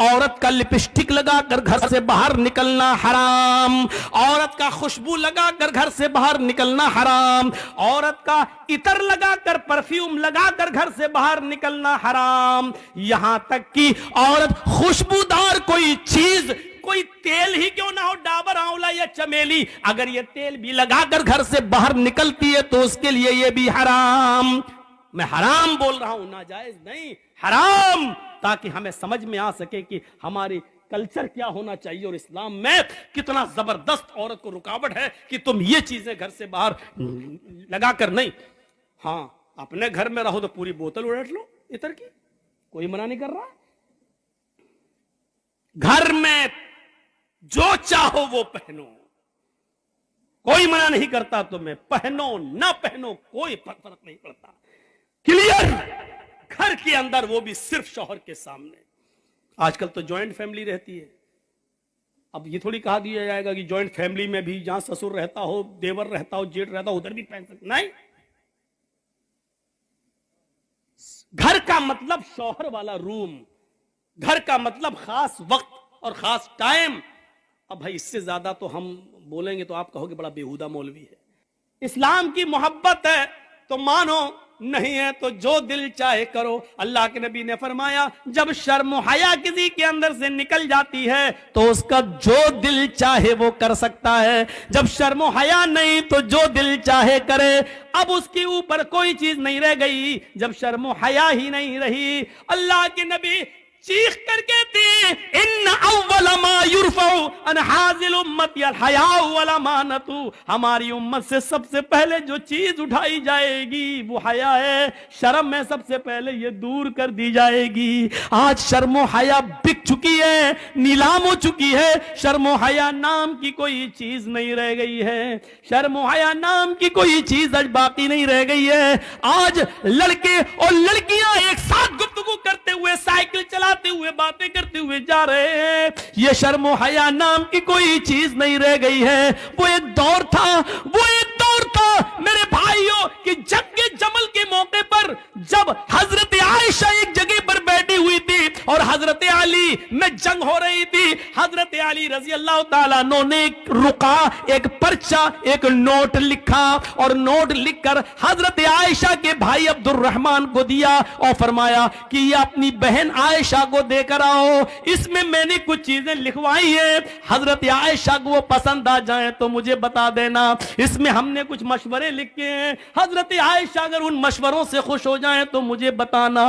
عورت کا لپسٹک لگا کر گھر سے باہر نکلنا حرام، عورت کا خوشبو لگا کر گھر سے باہر نکلنا حرام، عورت کا عطر لگا کر پرفیوم لگا کر گھر سے باہر نکلنا حرام، یہاں تک کہ عورت خوشبودار کوئی چیز، کوئی تیل ہی کیوں نہ ہو، ڈابر آنولا یا چمیلی، اگر یہ تیل بھی لگا کر گھر سے باہر نکلتی ہے تو اس کے لیے یہ بھی حرام۔ میں حرام بول رہا ہوں، ناجائز نہیں، حرام، تاکہ ہمیں سمجھ میں آ سکے کہ ہماری کلچر کیا ہونا چاہیے اور اسلام میں کتنا زبردست عورت کو رکاوٹ ہے کہ تم یہ چیزیں گھر سے باہر لگا کر نہیں۔ ہاں اپنے گھر میں رہو تو پوری بوتل اڑٹ لو عطر کی، کوئی منع نہیں کر رہا، گھر میں جو چاہو وہ پہنو، کوئی منع نہیں کرتا تمہیں، پہنو نہ پہنو کوئی فرق نہیں پڑتا، کلیئر، گھر کے اندر وہ بھی صرف شوہر کے سامنے۔ آج کل تو جوائنٹ فیملی رہتی ہے، اب یہ تھوڑی کہا دیا جائے گا کہ جوائنٹ فیملی میں بھی جہاں سسر رہتا ہو، دیور رہتا ہو، جیٹ رہتا ہو، ادھر بھی پہن سکتے، نہیں، گھر کا مطلب شوہر والا روم، گھر کا مطلب خاص وقت اور خاص ٹائم۔ اب بھائی اس سے زیادہ تو ہم بولیں گے تو آپ کہو گے بڑا بیہودہ مولوی ہے۔ اسلام کی محبت ہے تو مانو، نہیں ہے تو جو دل چاہے کرو۔ اللہ کے نبی نے فرمایا جب شرم و حیا کسی کے اندر سے نکل جاتی ہے تو اس کا جو دل چاہے وہ کر سکتا ہے، جب شرم و حیا نہیں تو جو دل چاہے کرے۔ اب اس کے اوپر کوئی چیز نہیں رہ گئی جب شرم و حیا ہی نہیں رہی۔ اللہ کے نبی چیخ کر کہتے ہیں ان اول ما یرفع عن حاذل امتی الحیاء والامانۃ، ہماری امت سے سب سے پہلے جو چیز اٹھائی جائے گی وہ حیا ہے، شرم میں سب سے پہلے یہ دور کر دی جائے گی۔ آج شرم و حیا بک چکی ہے، نیلام ہو چکی ہے، شرم و حیا نام کی کوئی چیز نہیں رہ گئی ہے، شرم و حیا نام کی کوئی چیز آج باقی نہیں رہ گئی ہے۔ آج لڑکے اور لڑکیاں ایک ساتھ گفتگو کرتے ہوئے، سائیکل چلاتے ہوئے، باتیں کرتے ہوئے جا رہے ہیں، یہ شرم و حیا نام کی کوئی چیز نہیں رہ گئی ہے۔ وہ ایک دور تھا، وہ ایک دور تھا میرے بھائیوں کہ جنگ جمل کے موقع پر جب حضرت عائشہ ایک جگہ پر بیٹھی ہوئی تھی اور حضرت علی میں جنگ ہو رہی تھی، حضرت علی رضی اللہ تعالیٰ عنہ نے ایک رقعہ، ایک پرچہ، ایک نوٹ لکھا اور نوٹ لکھ کر حضرت عائشہ کے بھائی عبد الرحمن کو دیا اور فرمایا کہ یہ اپنی بہن عائشہ کو دے کر آؤ، اس میں میں نے کچھ چیزیں لکھوائی ہیں، حضرت عائشہ کو وہ پسند آ جائیں تو مجھے بتا دینا، اس میں ہم نے کچھ مشورے لکھے ہیں، حضرت عائشہ اگر ان مشوروں سے خوش ہو جائیں تو مجھے بتانا۔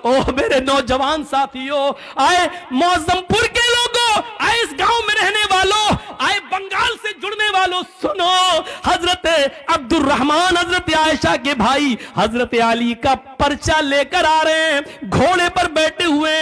او میرے نوجوان ساتھیوں، آئے معظم پور کے لوگوں، آئے اس گاؤں میں رہنے والوں، آئے بنگال سے جڑنے والوں، سنو، حضرت عبد الرحمن حضرت عائشہ کے بھائی حضرت علی کا پرچہ لے کر آ رہے ہیں، گھوڑے پر بیٹھے ہوئے،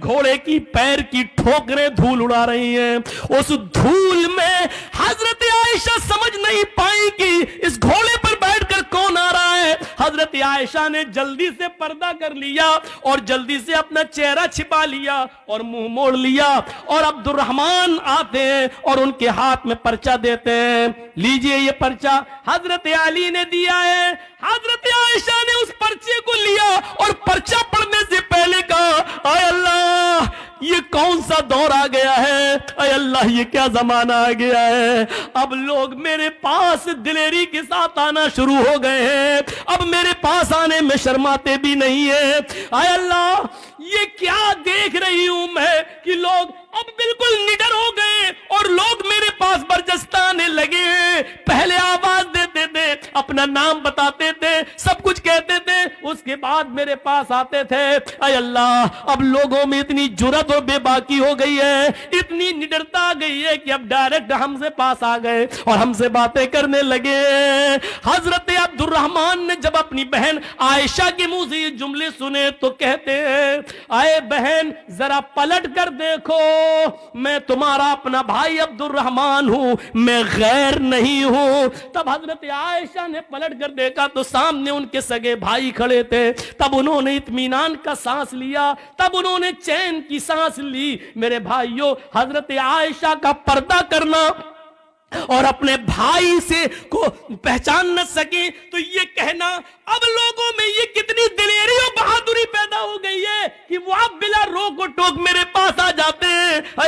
گھوڑے کی پیر کی ٹھوکریں دھول اڑا رہی ہیں، اس دھول میں حضرت عائشہ سمجھ نہیں پائی کہ اس گھوڑے پر بیٹھ کر کون آ رہا ہے۔ حضرت عائشہ نے جلدی سے پردہ کر لیا اور جلدی سے اپنا چہرہ چھپا لیا اور منہ موڑ لیا، اور عبد الرحمن آتے ہیں اور ان کے ہاتھ میں پرچہ دیتے ہیں، لیجئے یہ پرچہ حضرت علی نے دیا ہے۔ حضرت عائشہ نے اس پرچے کو لیا اور پرچہ پڑھنے سے پہلے کہا اے اللہ یہ کون سا دور آ گیا ہے، اے اللہ یہ کیا زمانہ آ گیا ہے، اب لوگ میرے پاس دلیری کے ساتھ آنا شروع ہو گئے ہیں، اب میرے پاس آنے میں شرماتے بھی نہیں ہیں، اے اللہ یہ کیا دیکھ رہی ہوں میں کہ لوگ اب بالکل نڈر ہو گئے اور لوگ میرے پاس برجستہ آنے لگے ہیں، پہلے آواز دیتے تھے، اپنا نام بتاتے تھے، سب کچھ کہتے تھے، اس کے بعد میرے پاس آتے تھے، اے اللہ اب لوگوں میں اتنی جرات اور بے باکی ہو گئی ہے، اتنی نڈرتا آ گئی ہے کہ اب ڈائریکٹ ہم سے پاس آ گئے اور ہم سے باتیں کرنے لگے۔ حضرت عبد الرحمن نے جب اپنی بہن عائشہ کے منہ سے یہ جملے سنے تو کہتے ہیں اے بہن ذرا پلٹ کر دیکھو، میں تمہارا اپنا بھائی عبد الرحمن ہوں، میں غیر نہیں ہوں۔ تب حضرت عائشہ نے پلٹ کر دیکھا تو سامنے ان کے سگے بھائی کھڑے تھے، تب انہوں نے اطمینان کا سانس لیا، تب انہوں نے چین کی سانس لی۔ میرے بھائیوں، حضرت عائشہ کا پردہ کرنا اور اپنے بھائی سے کو پہچان نہ سکیں تو یہ کہنا، اب لوگوں میں یہ کتنی دلیری اور بہادری پیدا ہو گئی ہے کہ وہ اب بلا روک و ٹوک میرے پاس آ جاتے